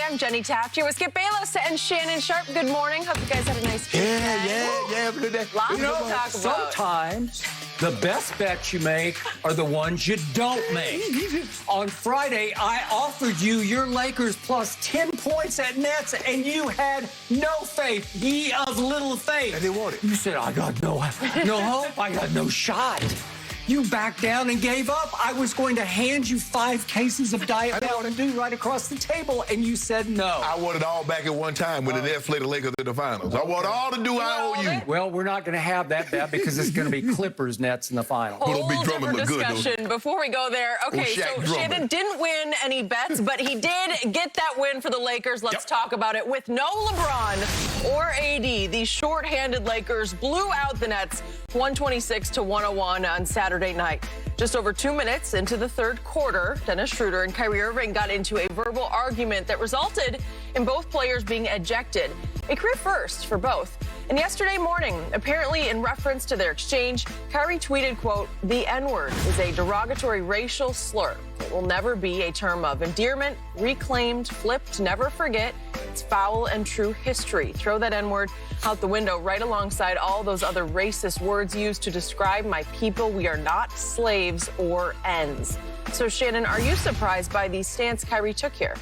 I'm Jenny Taft here with Skip Bayless and Shannon Sharp. Good morning. Hope you guys had a nice weekend. Yeah. Lots to talk about. Sometimes the best bets you make are the ones you don't make. On Friday, I offered you your Lakers plus 10 points at Nets, and you had no faith. Ye of little faith. I didn't want it. You said, I got no hope. I got no shot. You backed down and gave up. I was going to hand you 5 cases of Diet Mountain Dew right across the table, and you said no. I want it all back at one time when the Nets play the Lakers in the finals. I want all the Dew I owe you. Well, we're not going to have that bet because it's going to be Clippers Nets in the final. Whole Whole different discussion before we go there. Okay, so Shannon didn't win any bets, but he did get that win for the Lakers. Let's talk about it. With no LeBron or AD, the short-handed Lakers blew out the Nets 126-101 on Saturday night. Just over 2 minutes into the third quarter, Dennis Schroder and Kyrie Irving got into a verbal argument that resulted in both players being ejected. A career first for both. And yesterday morning, apparently in reference to their exchange, Kyrie tweeted, quote, "The N-word is a derogatory racial slur. It will never be a term of endearment, reclaimed, flipped, never forget. It's foul and true history. Throw that N-word out the window right alongside all those other racist words used to describe my people. We are not slaves or ends." So, Shannon, are you surprised by the stance Kyrie took here?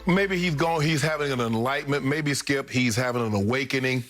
Maybe he's having an enlightenment. Maybe, Skip, he's having an awakening.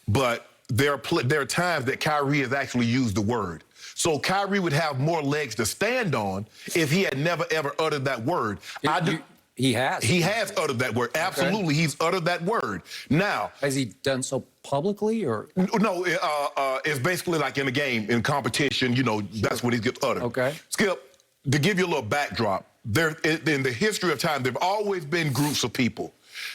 But there are times that Kyrie has actually used the word. So Kyrie would have more legs to stand on if he had never, ever uttered that word. He has. He has uttered that word. Absolutely, okay. He's uttered that word. Now, has he done so publicly, or no? It's basically like in a game, in competition. You know, that's when he gets uttered. Okay. Skip, to give you a little backdrop, in the history of time, there've always been groups of people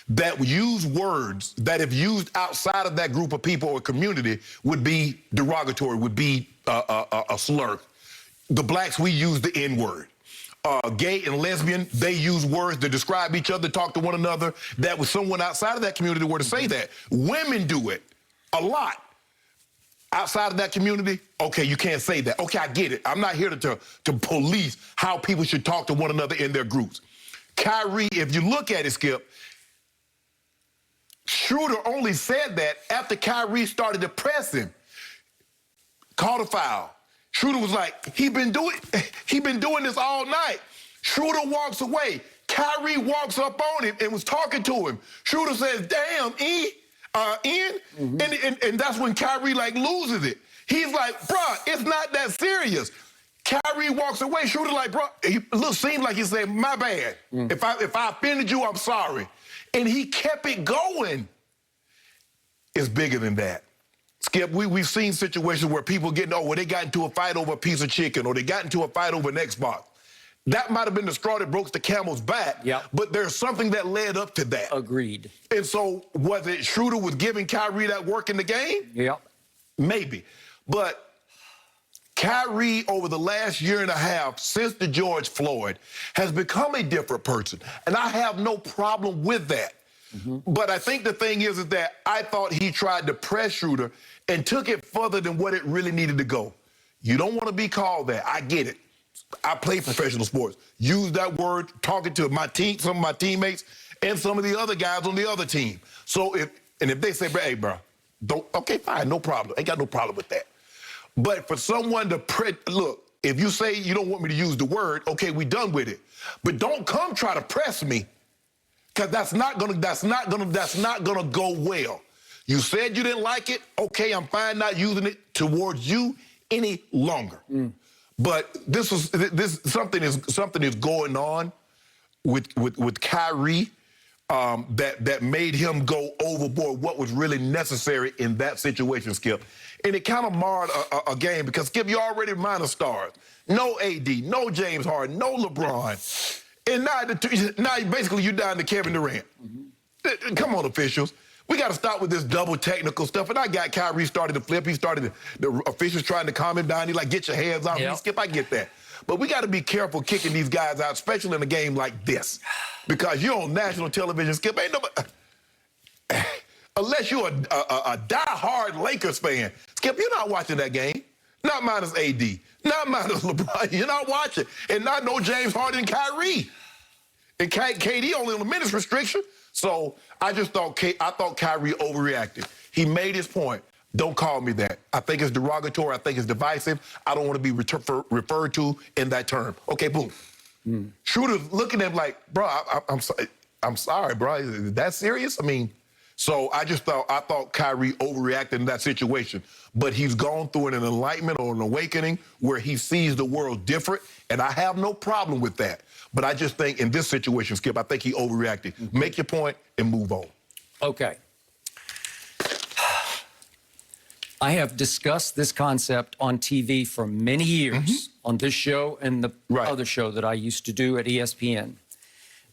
that use words that, if used outside of that group of people or community, would be derogatory, would be a slur. The blacks, we use the N-word. Gay and lesbian, they use words to describe each other, talk to one another, that was someone outside of that community were to say that. Women do it a lot. Outside of that community, okay, you can't say that. Okay, I get it. I'm not here to police how people should talk to one another in their groups. Kyrie, if you look at it, Skip, Schroder only said that after Kyrie started to press him. Called a foul. Schroder was like, he been doing this all night. Schroder walks away. Kyrie walks up on him and was talking to him. Schroder says, "Damn, and that's when Kyrie like loses it. He's like, bruh, it's not that serious. Kyrie walks away. Schroder like, bro, he seemed like he said, my bad. If I offended you, I'm sorry. And he kept it going. It's bigger than that. Skip, we've seen situations where people they got into a fight over a piece of chicken, or they got into a fight over an Xbox. That might have been the straw that broke the camel's back, but there's something that led up to that. Agreed. And so, was it Schroder was giving Kyrie that work in the game? Yeah. Maybe. But Kyrie, over the last year and a half, since the George Floyd, has become a different person. And I have no problem with that. But I think the thing is that I thought he tried to press Schroder and took it further than what it really needed to go. You don't want to be called that. I get it. I play professional sports. Use that word talking to some of my teammates and some of the other guys on the other team. So if they say, hey, bro, okay, fine, no problem. Ain't got no problem with that. But for someone to look, if you say you don't want me to use the word, okay, we done with it. But don't come try to press me, because that's not gonna go well. You said you didn't like it. Okay, I'm fine not using it towards you any longer. But something is going on with Kyrie that made him go overboard what was really necessary in that situation, Skip. And it kind of marred a game because, Skip, you already minus stars. No AD, no James Harden, no LeBron. And now basically you're down to Kevin Durant. Come on, officials. We got to stop with this double technical stuff. And I got Kyrie started to flip. He started the officials trying to calm him down. He like, get your hands off me. Skip, I get that. But we got to be careful kicking these guys out, especially in a game like this. Because you're on national television, Skip. Ain't nobody... Unless you're a die-hard Lakers fan. Skip, you're not watching that game. Not minus AD. Not minus LeBron. You're not watching. And not no James Harden and Kyrie. And KD only on a minutes restriction. So I thought Kyrie overreacted. He made his point. Don't call me that. I think it's derogatory. I think it's divisive. I don't want to be referred to in that term. Okay, boom. Schroder's looking at him like, bro, I'm sorry, bro. Is that serious? I mean, so I thought Kyrie overreacted in that situation. But he's gone through an enlightenment or an awakening where he sees the world different, and I have no problem with that. But I just think in this situation, Skip, I think he overreacted. Make your point and move on. Okay. I have discussed this concept on TV for many years on this show and the other show that I used to do at ESPN.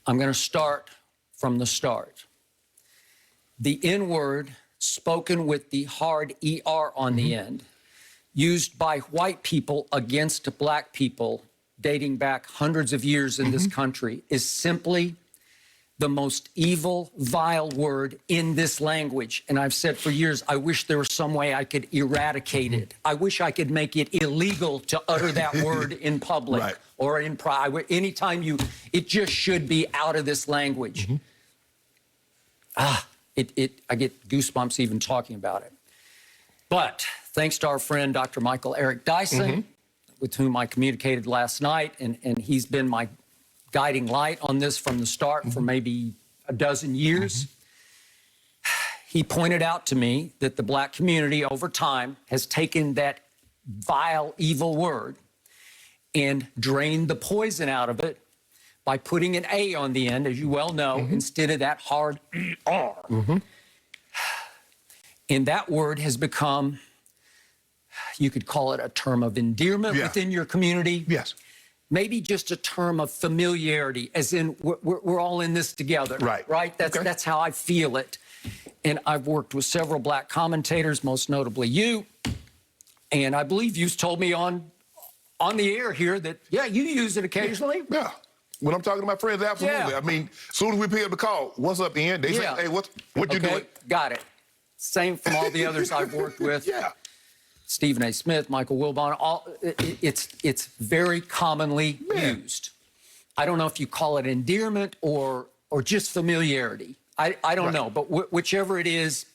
I'm going to start from the start. The N-word, spoken with the hard ER on the end, used by white people against black people dating back hundreds of years in this country, is simply the most evil, vile word in this language. And I've said for years, I wish there was some way I could eradicate it. I wish I could make it illegal to utter that word in public or in private. Anytime it just should be out of this language. I get goosebumps even talking about it. But thanks to our friend, Dr. Michael Eric Dyson, with whom I communicated last night, and he's been my guiding light on this from the start for maybe a dozen years. He pointed out to me that the black community over time has taken that vile, evil word and drained the poison out of it by putting an A on the end, as you well know, instead of that hard R. And that word has become, you could call it a term of endearment within your community. Yes. Maybe just a term of familiarity, as in we're all in this together. Right? That's how I feel it. And I've worked with several black commentators, most notably you. And I believe you've told me on the air here that, yeah, you use it occasionally. Yeah. When I'm talking to my friends, absolutely. I mean, as soon as we pick up the call, what's up, Ian? They say, hey, what you doing? Got it. Same from all the others I've worked with. Stephen A. Smith, Michael Wilbon, it's very commonly used. I don't know if you call it endearment or just familiarity. I don't know, but whichever it is,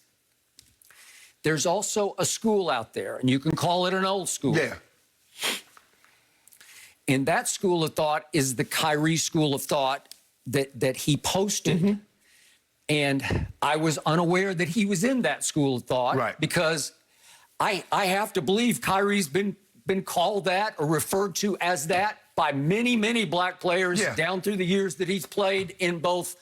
there's also a school out there, and you can call it an old school. And that school of thought is the Kyrie school of thought that he posted. And I was unaware that he was in that school of thought because I have to believe Kyrie's been called that or referred to as that by many, many black players down through the years that he's played in both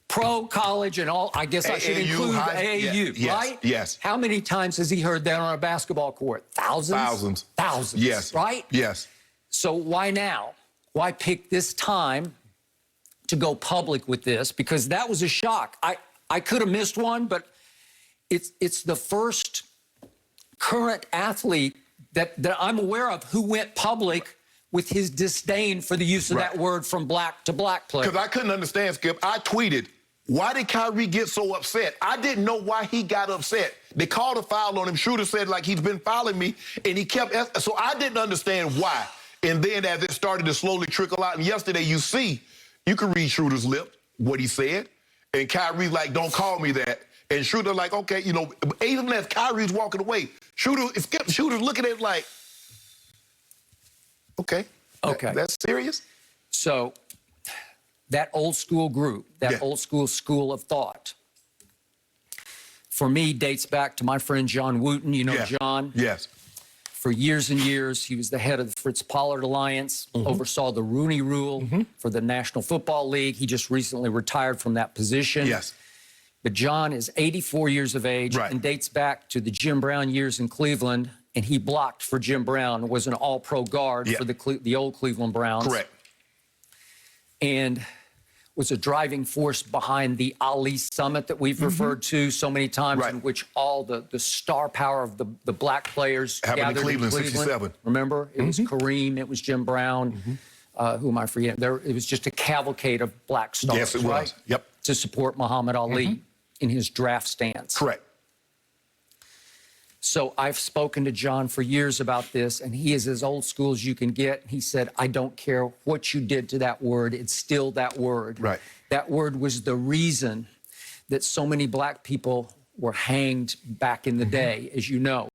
pro, college, and all. I guess I should include AAU, right? Yes. How many times has he heard that on a basketball court? Thousands? Thousands. Yes. Right? Yes. So why now? Why pick this time to go public with this? Because that was a shock. I could have missed one, but it's the first current athlete that I'm aware of who went public with his disdain for the use of that word from black to black players. Because I couldn't understand, Skip. I tweeted, why did Kyrie get so upset? I didn't know why he got upset. They called a foul on him. Schroder said, like, he's been fouling me, and he kept... So I didn't understand why. And then as it started to slowly trickle out, and yesterday you could read Schroder's lip, what he said, and Kyrie like, don't call me that. And Schroder like, okay, even as Kyrie's walking away, Schroder's looking at it like, okay. That's serious? So that old school group, that old school of thought, for me, dates back to my friend John Wooten. You know John? Yes. For years and years, he was the head of the Fritz Pollard Alliance, oversaw the Rooney Rule for the National Football League. He just recently retired from that position. Yes. But John is 84 years of age and dates back to the Jim Brown years in Cleveland, and he blocked for Jim Brown, was an all-pro guard for the old Cleveland Browns. Correct. And was a driving force behind the Ali Summit that we've referred to so many times, in which all the star power of the black players gathered in Cleveland, 67. Remember? It was Kareem, it was Jim Brown, who am I forgetting? It was just a cavalcade of black stars. Yes, it was. Yep. To support Muhammad Ali in his draft stance. Correct. So I've spoken to John for years about this, and he is as old school as you can get. He said, I don't care what you did to that word. It's still that word. Right. That word was the reason that so many black people were hanged back in the day, as you know.